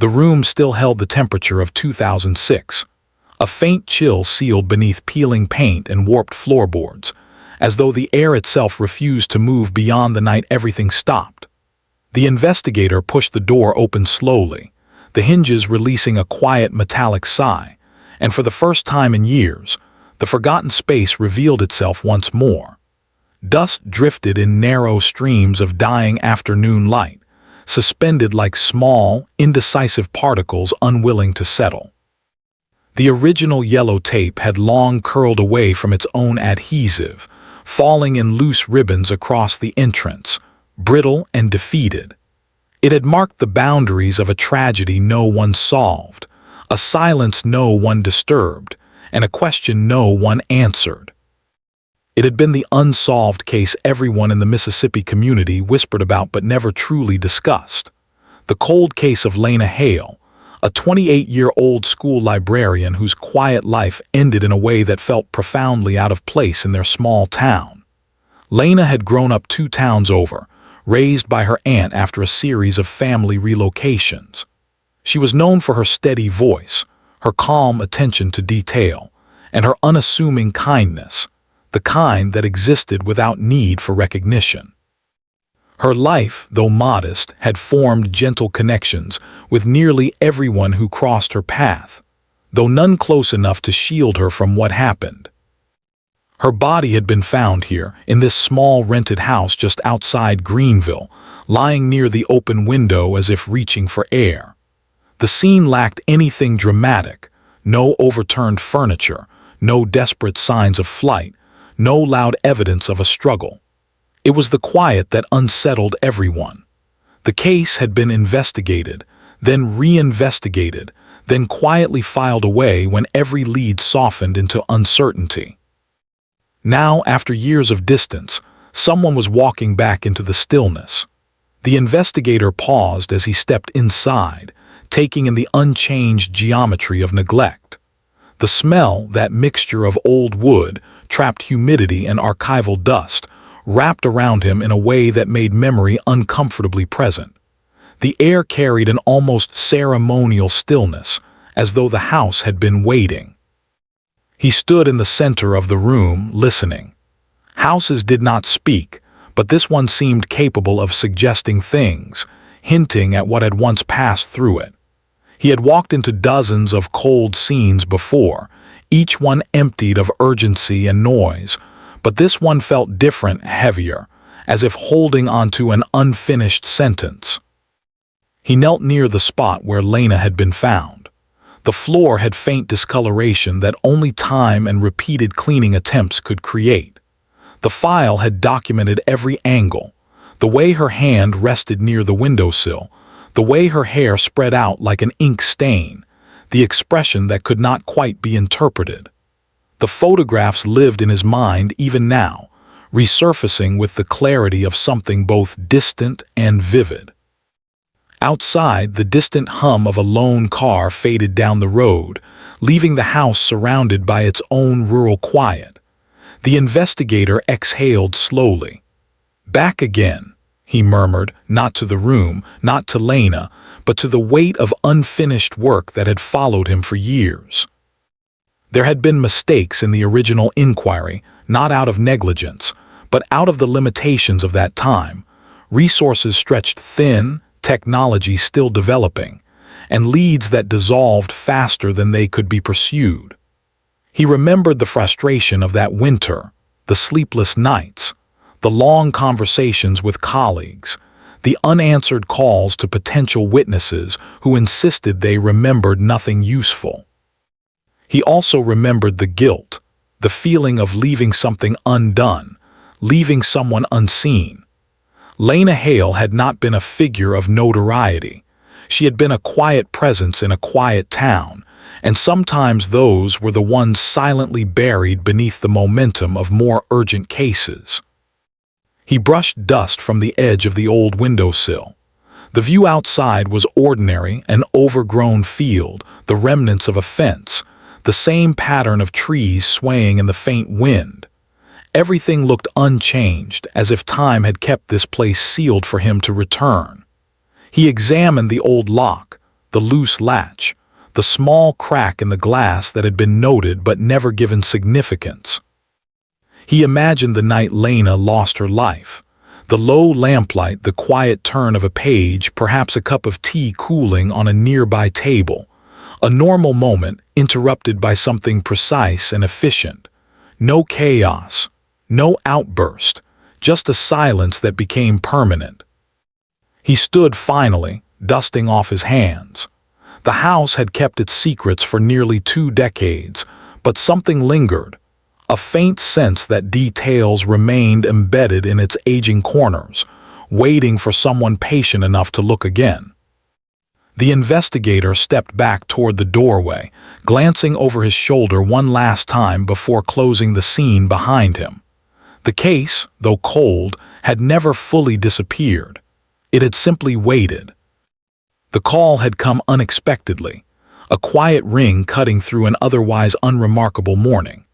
The room still held the temperature of 2006. A faint chill sealed beneath peeling paint and warped floorboards, as though the air itself refused to move beyond the night everything stopped. The investigator pushed the door open slowly, the hinges releasing a quiet metallic sigh, and for the first time in years, the forgotten space revealed itself once more. Dust drifted in narrow streams of dying afternoon light, suspended like small, indecisive particles unwilling to settle. The original yellow tape had long curled away from its own adhesive, falling in loose ribbons across the entrance, brittle and defeated. It had marked the boundaries of a tragedy no one solved, a silence no one disturbed, and a question no one answered. It had been the unsolved case everyone in the Mississippi community whispered about but never truly discussed. The cold case of Lena Hale, a 28-year-old school librarian whose quiet life ended in a way that felt profoundly out of place in their small town. Lena had grown up 2 towns over, raised by her aunt after a series of family relocations. She was known for her steady voice, her calm attention to detail, and her unassuming kindness, the kind that existed without need for recognition. Her life, though modest, had formed gentle connections with nearly everyone who crossed her path, though none close enough to shield her from what happened. Her body had been found here, in this small rented house just outside Greenville, lying near the open window as if reaching for air. The scene lacked anything dramatic, no overturned furniture, no desperate signs of flight, no loud evidence of a struggle. It was the quiet that unsettled everyone. The case had been investigated, then reinvestigated, then quietly filed away when every lead softened into uncertainty. Now, after years of distance, someone was walking back into the stillness. The investigator paused as he stepped inside, taking in the unchanged geometry of neglect. The smell, that mixture of old wood, trapped humidity and archival dust, wrapped around him in a way that made memory uncomfortably present. The air carried an almost ceremonial stillness, as though the house had been waiting. He stood in the center of the room, listening. Houses did not speak, but this one seemed capable of suggesting things, hinting at what had once passed through it. He had walked into dozens of cold scenes before, each one emptied of urgency and noise, but this one felt different, heavier, as if holding onto an unfinished sentence. He knelt near the spot where Lena had been found. The floor had faint discoloration that only time and repeated cleaning attempts could create. The file had documented every angle, the way her hand rested near the windowsill, the way her hair spread out like an ink stain, the expression that could not quite be interpreted. The photographs lived in his mind even now, resurfacing with the clarity of something both distant and vivid. Outside, the distant hum of a lone car faded down the road, leaving the house surrounded by its own rural quiet. The investigator exhaled slowly. "Back again," he murmured, not to the room, not to Lena, but to the weight of unfinished work that had followed him for years. There had been mistakes in the original inquiry, not out of negligence, but out of the limitations of that time. Resources stretched thin, technology still developing, and leads that dissolved faster than they could be pursued. He remembered the frustration of that winter, the sleepless nights, the long conversations with colleagues, the unanswered calls to potential witnesses who insisted they remembered nothing useful. He also remembered the guilt, the feeling of leaving something undone, leaving someone unseen. Lena Hale had not been a figure of notoriety. She had been a quiet presence in a quiet town, and sometimes those were the ones silently buried beneath the momentum of more urgent cases. He brushed dust from the edge of the old windowsill. The view outside was ordinary, an overgrown field, the remnants of a fence, the same pattern of trees swaying in the faint wind. Everything looked unchanged, as if time had kept this place sealed for him to return. He examined the old lock, the loose latch, the small crack in the glass that had been noted but never given significance. He imagined the night Lena lost her life. The low lamplight, the quiet turn of a page, perhaps a cup of tea cooling on a nearby table. A normal moment interrupted by something precise and efficient. No chaos, no outburst, just a silence that became permanent. He stood finally, dusting off his hands. The house had kept its secrets for nearly 2 decades, but something lingered. A faint sense that details remained embedded in its aging corners, waiting for someone patient enough to look again. The investigator stepped back toward the doorway, glancing over his shoulder one last time before closing the scene behind him. The case, though cold, had never fully disappeared. It had simply waited. The call had come unexpectedly, a quiet ring cutting through an otherwise unremarkable morning.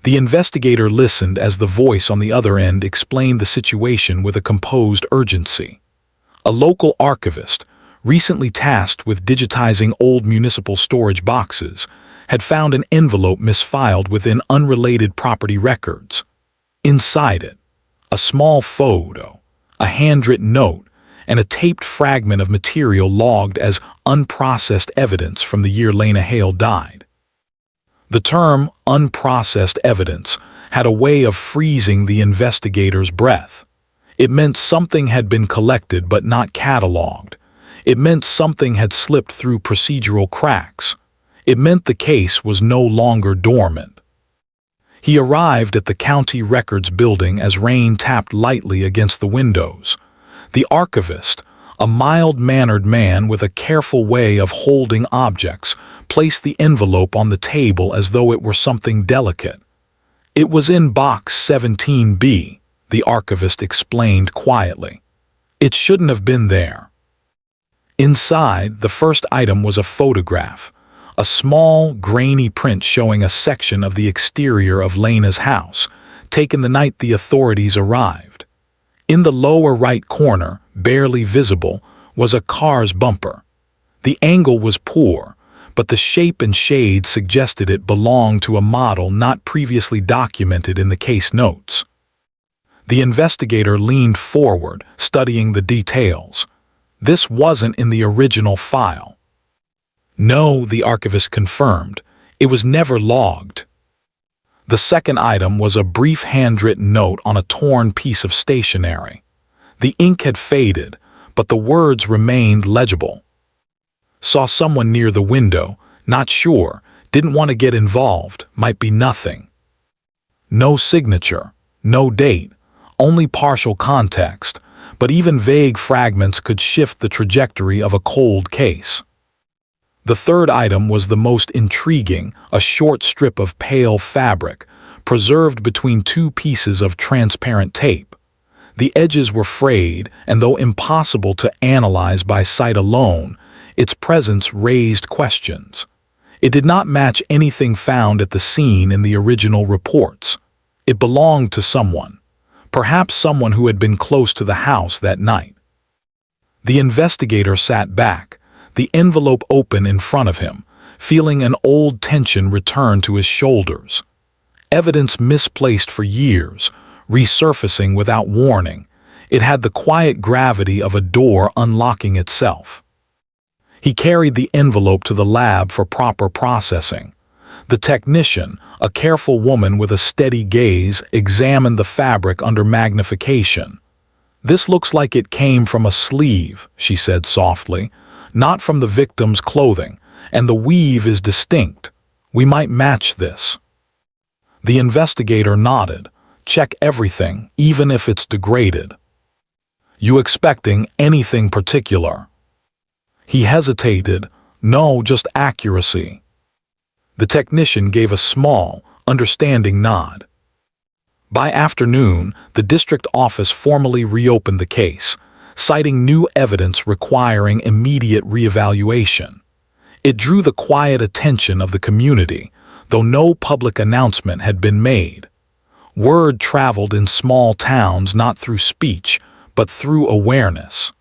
The investigator listened as the voice on the other end explained the situation with a composed urgency. A local archivist, recently tasked with digitizing old municipal storage boxes, had found an envelope misfiled within unrelated property records. Inside it, a small photo, a handwritten note, and a taped fragment of material logged as unprocessed evidence from the year Lena Hale died. The term unprocessed evidence had a way of freezing the investigator's breath. It meant something had been collected but not cataloged. It meant something had slipped through procedural cracks. It meant the case was no longer dormant. He arrived at the county records building as rain tapped lightly against the windows. The archivist, a mild-mannered man with a careful way of holding objects, placed the envelope on the table as though it were something delicate. "It was in box 17B, the archivist explained quietly. "It shouldn't have been there." Inside, the first item was a photograph, a small, grainy print showing a section of the exterior of Lena's house, taken the night the authorities arrived. In the lower right corner, barely visible, was a car's bumper. The angle was poor, but the shape and shade suggested it belonged to a model not previously documented in the case notes. The investigator leaned forward, studying the details. This wasn't in the original file. "No," the archivist confirmed. "It was never logged." The second item was a brief handwritten note on a torn piece of stationery. The ink had faded, but the words remained legible. "Saw someone near the window, not sure, didn't want to get involved, might be nothing." No signature, no date, only partial context, but even vague fragments could shift the trajectory of a cold case. The third item was the most intriguing, a short strip of pale fabric, preserved between 2 pieces of transparent tape. The edges were frayed, and though impossible to analyze by sight alone, its presence raised questions. It did not match anything found at the scene in the original reports. It belonged to someone, perhaps someone who had been close to the house that night. The investigator sat back, the envelope open in front of him, feeling an old tension return to his shoulders. Evidence misplaced for years, resurfacing without warning. It had the quiet gravity of a door unlocking itself. He carried the envelope to the lab for proper processing. The technician, a careful woman with a steady gaze, examined the fabric under magnification. "This looks like it came from a sleeve," she said softly, "not from the victim's clothing, and the weave is distinct. We might match this." The investigator nodded. "Check everything, even if it's degraded." "You expecting anything particular?" He hesitated. "No, just accuracy." The technician gave a small, understanding nod. By afternoon, the district office formally reopened the case, citing new evidence requiring immediate reevaluation. It drew the quiet attention of the community, though no public announcement had been made. Word traveled in small towns not through speech, but through awareness.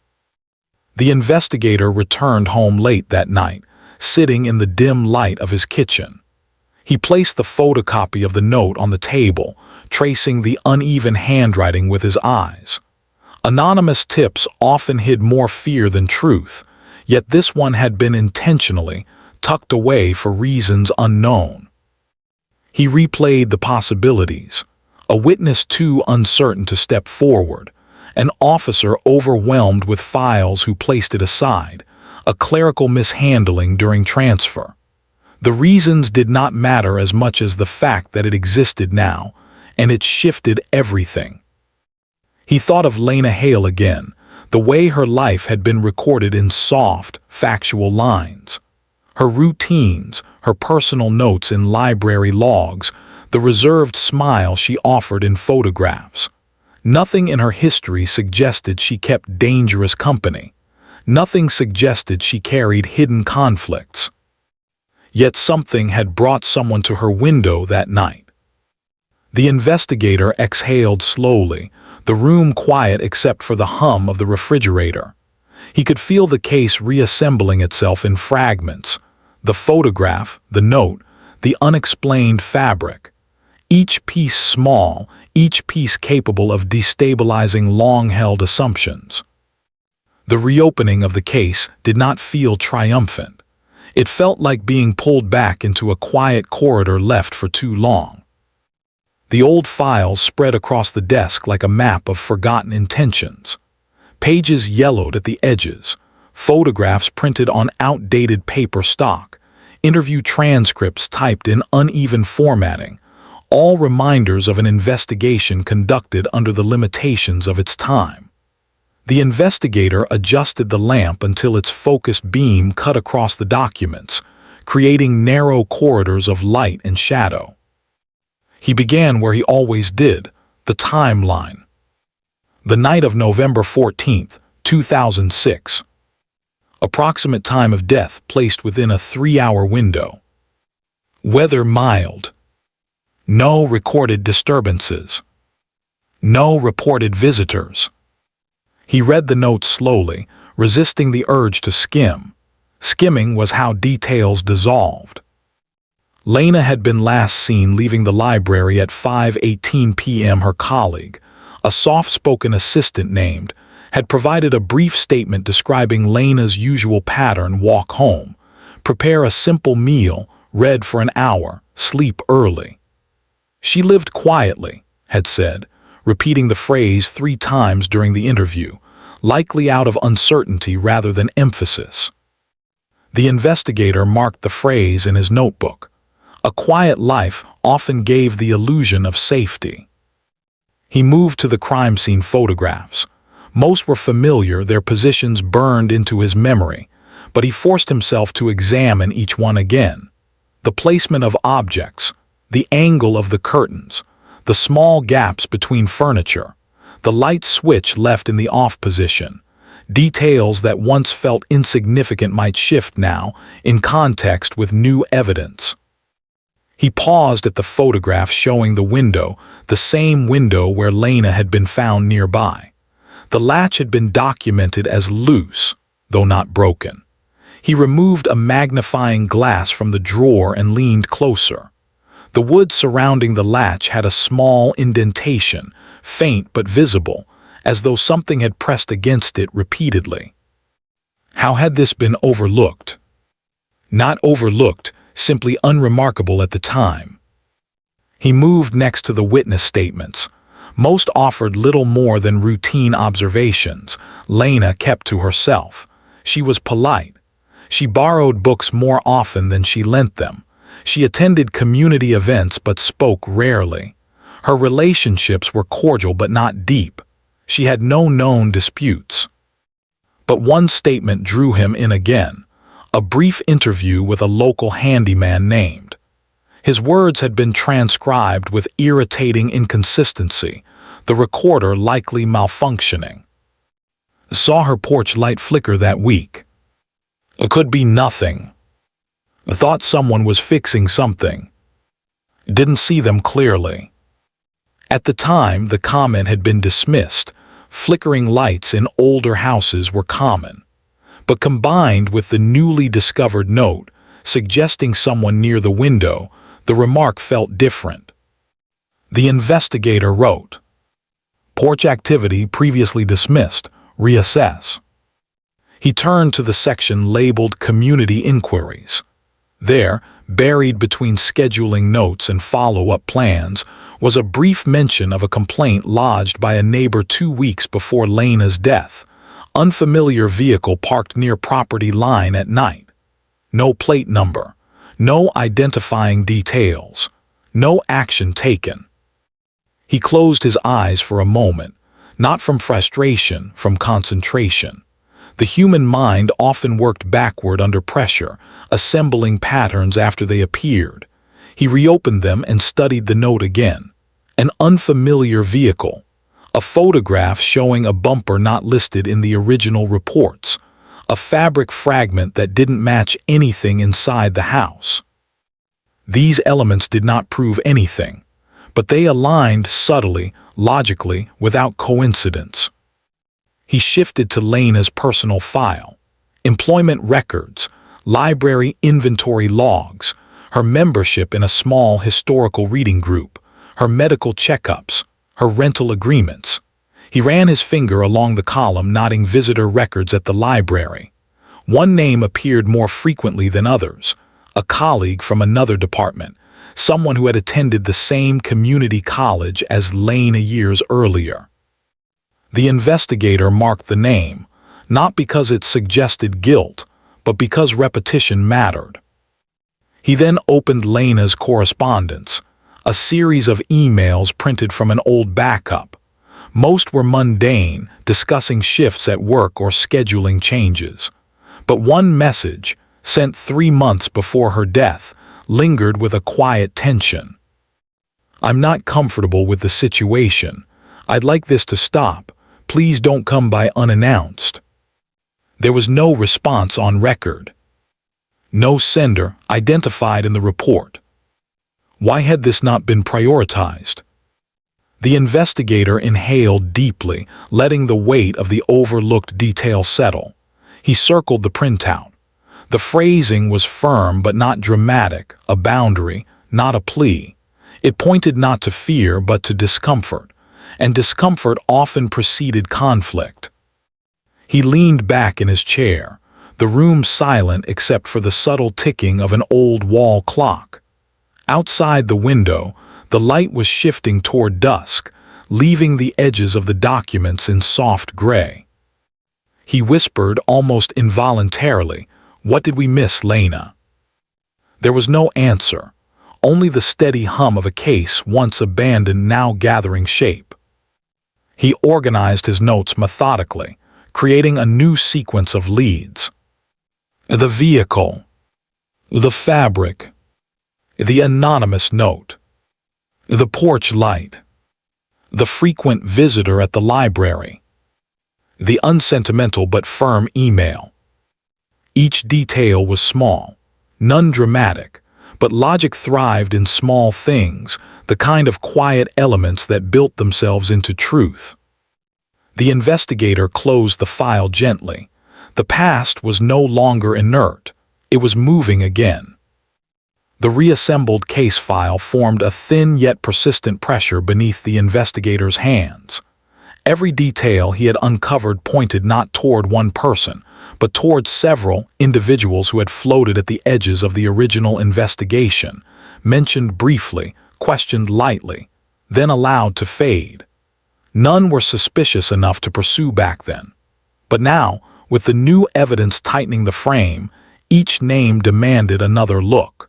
The investigator returned home late that night, sitting in the dim light of his kitchen. He placed the photocopy of the note on the table, tracing the uneven handwriting with his eyes. Anonymous tips often hid more fear than truth, yet this one had been intentionally tucked away for reasons unknown. He replayed the possibilities: a witness too uncertain to step forward, an officer overwhelmed with files who placed it aside, a clerical mishandling during transfer. The reasons did not matter as much as the fact that it existed now, and it shifted everything. He thought of Lena Hale again, the way her life had been recorded in soft, factual lines. Her routines, her personal notes in library logs, the reserved smile she offered in photographs. Nothing in her history suggested she kept dangerous company. Nothing suggested she carried hidden conflicts. Yet something had brought someone to her window that night. The investigator exhaled slowly, the room quiet except for the hum of the refrigerator. He could feel the case reassembling itself in fragments: the photograph, the note, the unexplained fabric. Each piece small, each piece capable of destabilizing long-held assumptions. The reopening of the case did not feel triumphant. It felt like being pulled back into a quiet corridor left for too long. The old files spread across the desk like a map of forgotten intentions. Pages yellowed at the edges, photographs printed on outdated paper stock, interview transcripts typed in uneven formatting, all reminders of an investigation conducted under the limitations of its time. The investigator adjusted the lamp until its focused beam cut across the documents, creating narrow corridors of light and shadow. He began where he always did, the timeline. The night of November 14th, 2006. Approximate time of death placed within a 3-hour window. Weather mild. No recorded disturbances. No reported visitors. He read the note slowly, resisting the urge to skim. Skimming was how details dissolved. Lena had been last seen leaving the library at 5:18 p.m. Her colleague, a soft-spoken assistant named, had provided a brief statement describing Lena's usual pattern: walk home, prepare a simple meal, read for an hour, sleep early. She lived quietly, had said, repeating the phrase 3 times during the interview, likely out of uncertainty rather than emphasis. The investigator marked the phrase in his notebook. A quiet life often gave the illusion of safety. He moved to the crime scene photographs. Most were familiar, their positions burned into his memory, but he forced himself to examine each one again. The placement of objects, the angle of the curtains, the small gaps between furniture, the light switch left in the off position. Details that once felt insignificant might shift now, in context with new evidence. He paused at the photograph showing the window, the same window where Lena had been found nearby. The latch had been documented as loose, though not broken. He removed a magnifying glass from the drawer and leaned closer. The wood surrounding the latch had a small indentation, faint but visible, as though something had pressed against it repeatedly. How had this been overlooked? Not overlooked, simply unremarkable at the time. He moved next to the witness statements. Most offered little more than routine observations. Lena kept to herself. She was polite. She borrowed books more often than she lent them. She attended community events but spoke rarely. Her relationships were cordial but not deep. She had no known disputes. But one statement drew him in again. A brief interview with a local handyman named. His words had been transcribed with irritating inconsistency, the recorder likely malfunctioning. Saw her porch light flicker that week. It could be nothing. Thought someone was fixing something. Didn't see them clearly. At the time, the comment had been dismissed. Flickering lights in older houses were common. But combined with the newly discovered note, suggesting someone near the window, the remark felt different. The investigator wrote, "Porch activity previously dismissed. Reassess." He turned to the section labeled Community Inquiries. There, buried between scheduling notes and follow-up plans, was a brief mention of a complaint lodged by a neighbor 2 weeks before Lena's death. Unfamiliar vehicle parked near property line at night. No plate number. No identifying details. No action taken. He closed his eyes for a moment, not from frustration, from concentration. The human mind often worked backward under pressure, assembling patterns after they appeared. He reopened them and studied the note again. An unfamiliar vehicle. A photograph showing a bumper not listed in the original reports. A fabric fragment that didn't match anything inside the house. These elements did not prove anything, but they aligned subtly, logically, without coincidence. He shifted to Lena's personal file. Employment records, library inventory logs, her membership in a small historical reading group, her medical checkups, her rental agreements. He ran his finger along the column noting visitor records at the library. One name appeared more frequently than others, a colleague from another department, someone who had attended the same community college as Lena years earlier. The investigator marked the name, not because it suggested guilt, but because repetition mattered. He then opened Lena's correspondence, a series of emails printed from an old backup. Most were mundane, discussing shifts at work or scheduling changes. But one message, sent 3 months before her death, lingered with a quiet tension. "I'm not comfortable with the situation. I'd like this to stop. Please don't come by unannounced." There was no response on record. No sender identified in the report. Why had this not been prioritized? The investigator inhaled deeply, letting the weight of the overlooked detail settle. He circled the printout. The phrasing was firm but not dramatic, a boundary, not a plea. It pointed not to fear but to discomfort, and discomfort often preceded conflict. He leaned back in his chair, the room silent except for the subtle ticking of an old wall clock. Outside the window, the light was shifting toward dusk, leaving the edges of the documents in soft gray. He whispered almost involuntarily, "What did we miss, Lena?" There was no answer, only the steady hum of a case once abandoned now gathering shape. He organized his notes methodically, creating a new sequence of leads. The vehicle, the fabric, the anonymous note, the porch light, the frequent visitor at the library, the unsentimental but firm email. Each detail was small, none dramatic, but logic thrived in small things, the kind of quiet elements that built themselves into truth. The investigator closed the file gently. The past was no longer inert, it was moving again. The reassembled case file formed a thin yet persistent pressure beneath the investigator's hands. Every detail he had uncovered pointed not toward one person, but toward several individuals who had floated at the edges of the original investigation, mentioned briefly, questioned lightly, then allowed to fade. None were suspicious enough to pursue back then. But now, with the new evidence tightening the frame, each name demanded another look.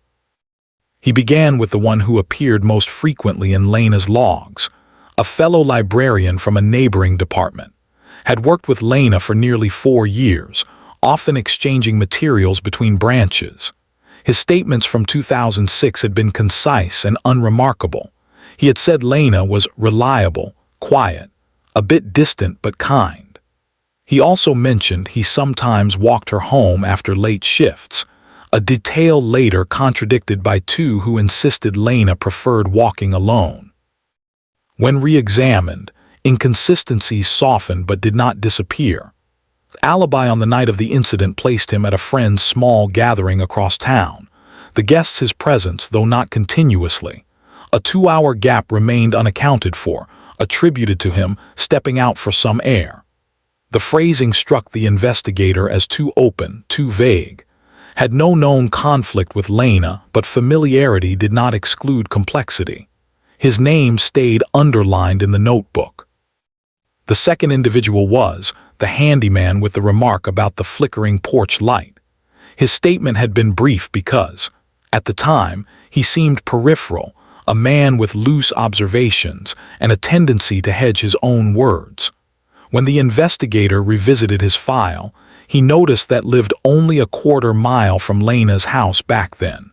He began with the one who appeared most frequently in Lena's logs, a fellow librarian from a neighboring department, had worked with Lena for nearly 4 years, often exchanging materials between branches. His statements from 2006 had been concise and unremarkable. He had said Lena was reliable, quiet, a bit distant but kind. He also mentioned he sometimes walked her home after late shifts, a detail later contradicted by 2 who insisted Lena preferred walking alone. When re-examined, inconsistencies softened but did not disappear. alibi on the night of the incident placed him at a friend's small gathering across town. The guests his presence, though not continuously. A 2-hour gap remained unaccounted for, attributed to him stepping out for some air. The phrasing struck the investigator as too open, too vague. Had no known conflict with Lena, but familiarity did not exclude complexity. His name stayed underlined in the notebook. The second individual was the handyman with the remark about the flickering porch light. His statement had been brief because, at the time, he seemed peripheral, a man with loose observations and a tendency to hedge his own words. When the investigator revisited his file, he noticed that lived only a quarter mile from Lena's house back then.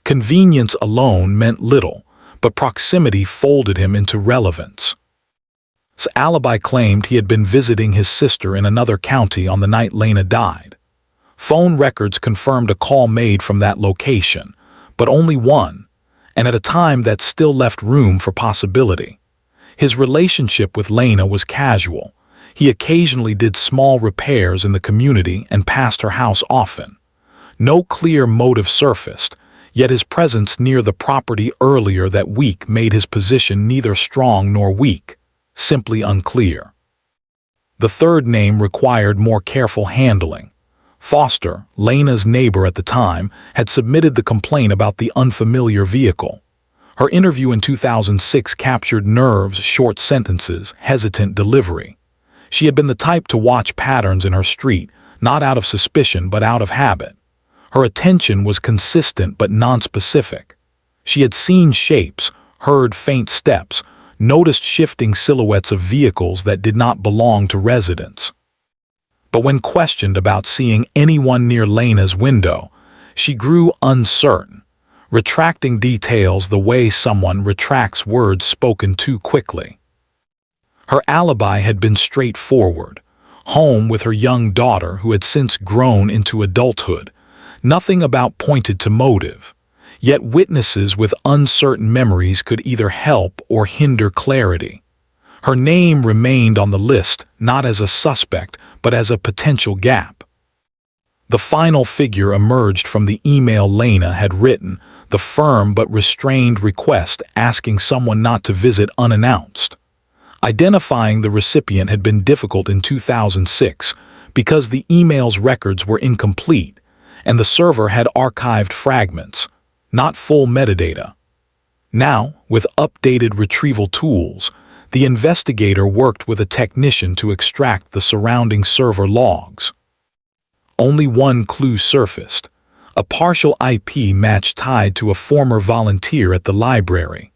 Convenience alone meant little, but proximity folded him into relevance. His alibi claimed he had been visiting his sister in another county on the night Lena died. Phone records confirmed a call made from that location, but only one, and at a time that still left room for possibility. His relationship with Lena was casual. He occasionally did small repairs in the community and passed her house often. No clear motive surfaced, yet his presence near the property earlier that week made his position neither strong nor weak, simply unclear. The third name required more careful handling. Foster, Lena's neighbor at the time, had submitted the complaint about the unfamiliar vehicle. Her interview in 2006 captured nerves, short sentences, hesitant delivery. She had been the type to watch patterns in her street, not out of suspicion but out of habit. Her attention was consistent but nonspecific. She had seen shapes, heard faint steps, noticed shifting silhouettes of vehicles that did not belong to residents. But when questioned about seeing anyone near Lena's window, she grew uncertain, retracting details the way someone retracts words spoken too quickly. Her alibi had been straightforward, home with her young daughter who had since grown into adulthood. Nothing about pointed to motive, yet witnesses with uncertain memories could either help or hinder clarity. Her name remained on the list not as a suspect but as a potential gap. The final figure emerged from the email Lena had written, the firm but restrained request asking someone not to visit unannounced. Identifying the recipient had been difficult in 2006 because the email's records were incomplete and the server had archived fragments, not full metadata. Now, with updated retrieval tools, the investigator worked with a technician to extract the surrounding server logs. Only one clue surfaced, a partial IP match tied to a former volunteer at the library.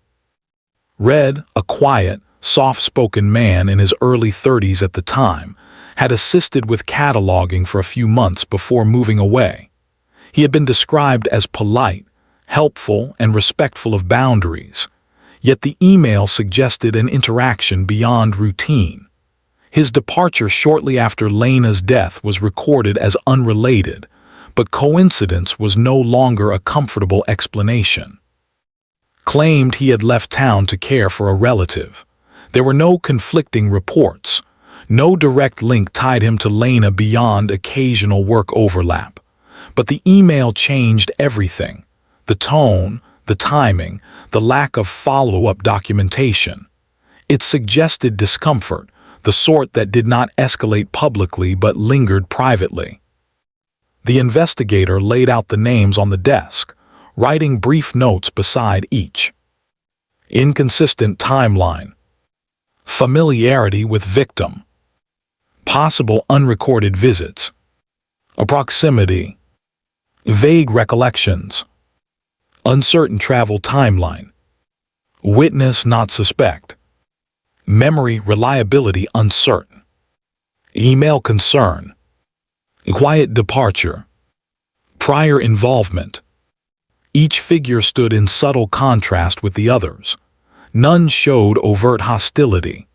Red, a quiet, soft-spoken man in his early 30s at the time, had assisted with cataloging for a few months before moving away. He had been described as polite, helpful, and respectful of boundaries, yet the email suggested an interaction beyond routine. His departure shortly after Lena's death was recorded as unrelated, but coincidence was no longer a comfortable explanation. Claimed he had left town to care for a relative. There were no conflicting reports. No direct link tied him to Lena beyond occasional work overlap. But the email changed everything. The tone, the timing, the lack of follow-up documentation. It suggested discomfort, the sort that did not escalate publicly but lingered privately. The investigator laid out the names on the desk, writing brief notes beside each. Inconsistent timeline. Familiarity with victim. Possible unrecorded visits. Proximity. Vague recollections. Uncertain travel timeline. Witness not suspect. Memory reliability uncertain. Email concern. Quiet departure. Prior involvement. Each figure stood in subtle contrast with the others. None showed overt hostility.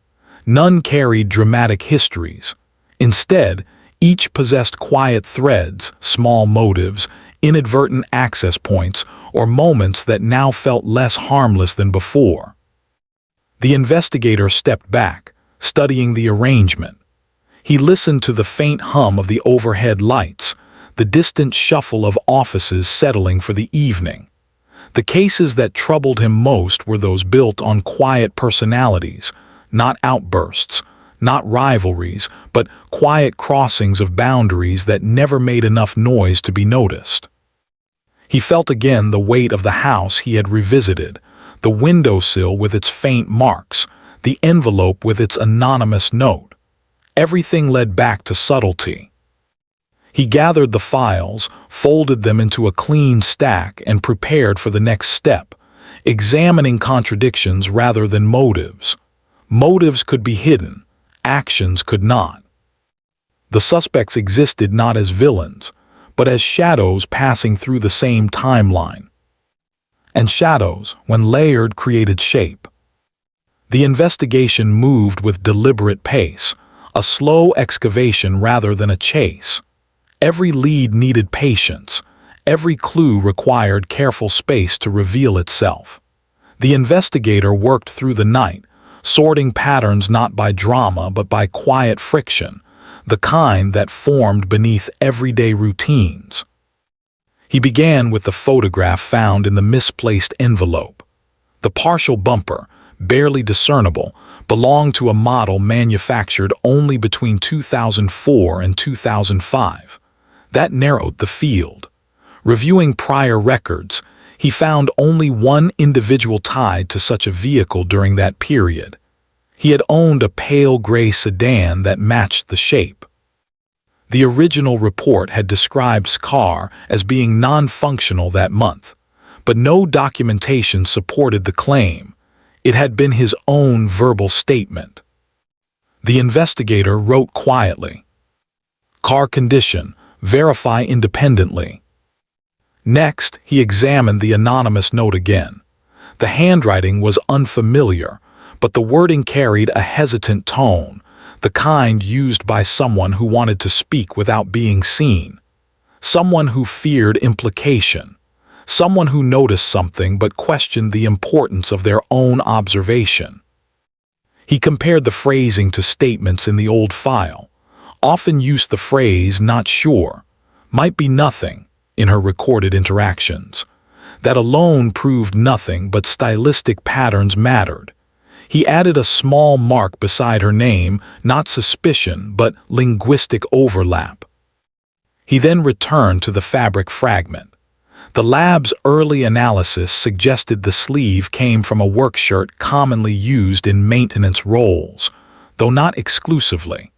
None carried dramatic histories. Instead, each possessed quiet threads, small motives, inadvertent access points, or moments that now felt less harmless than before. The investigator stepped back, studying the arrangement. He listened to the faint hum of the overhead lights, the distant shuffle of offices settling for the evening. The cases that troubled him most were those built on quiet personalities, not outbursts, not rivalries, but quiet crossings of boundaries that never made enough noise to be noticed. He felt again the weight of the house he had revisited, the windowsill with its faint marks, the envelope with its anonymous note. Everything led back to subtlety. He gathered the files, folded them into a clean stack, and prepared for the next step, examining contradictions rather than motives. Motives could be hidden, actions could not. The suspects existed not as villains, but as shadows passing through the same timeline. And shadows, when layered, created shape. The investigation moved with deliberate pace, a slow excavation rather than a chase. Every lead needed patience. Every clue required careful space to reveal itself. The investigator worked through the night, sorting patterns not by drama but by quiet friction, the kind that formed beneath everyday routines. He began with the photograph found in the misplaced envelope. The partial bumper, barely discernible, belonged to a model manufactured only between 2004 and 2005. That narrowed the field. Reviewing prior records, he found only one individual tied to such a vehicle during that period. He had owned a pale gray sedan that matched the shape. The original report had described his car as being non-functional that month, but no documentation supported the claim. It had been his own verbal statement. The investigator wrote quietly, "Car condition, verify independently." Next, he examined the anonymous note again. The handwriting was unfamiliar, but the wording carried a hesitant tone, the kind used by someone who wanted to speak without being seen, someone who feared implication, someone who noticed something but questioned the importance of their own observation. He compared the phrasing to statements in the old file, often used the phrase "not sure," "might be nothing," in her recorded interactions. That alone proved nothing, but stylistic patterns mattered. He added a small mark beside her name, not suspicion, but linguistic overlap. He then returned to the fabric fragment. The lab's early analysis suggested the sleeve came from a work shirt commonly used in maintenance roles, though not exclusively.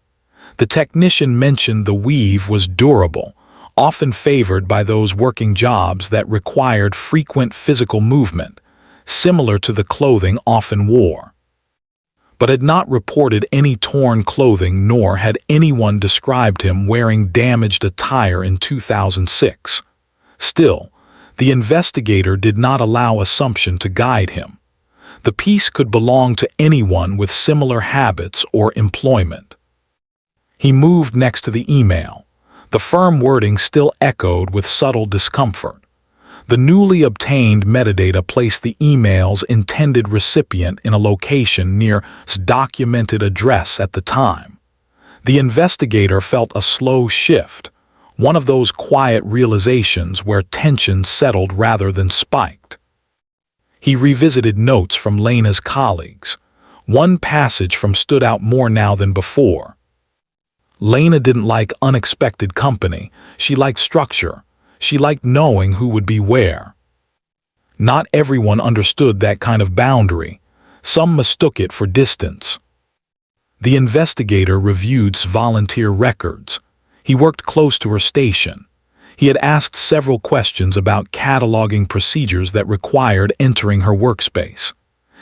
The technician mentioned the weave was durable, often favored by those working jobs that required frequent physical movement, similar to the clothing often wore, but had not reported any torn clothing, nor had anyone described him wearing damaged attire in 2006. Still, the investigator did not allow assumption to guide him. The piece could belong to anyone with similar habits or employment. He moved next to the email. The firm wording still echoed with subtle discomfort. The newly obtained metadata placed the email's intended recipient in a location near its documented address at the time. The investigator felt a slow shift, one of those quiet realizations where tension settled rather than spiked. He revisited notes from Lena's colleagues. One passage from stood out more now than before. Lena didn't like unexpected company. She liked structure. She liked knowing who would be where. Not everyone understood that kind of boundary. Some mistook it for distance. The investigator reviewed volunteer records. He worked close to her station. He had asked several questions about cataloging procedures that required entering her workspace.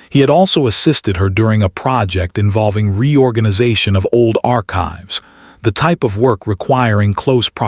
He had also assisted her during a project involving reorganization of old archives, the type of work requiring close proximity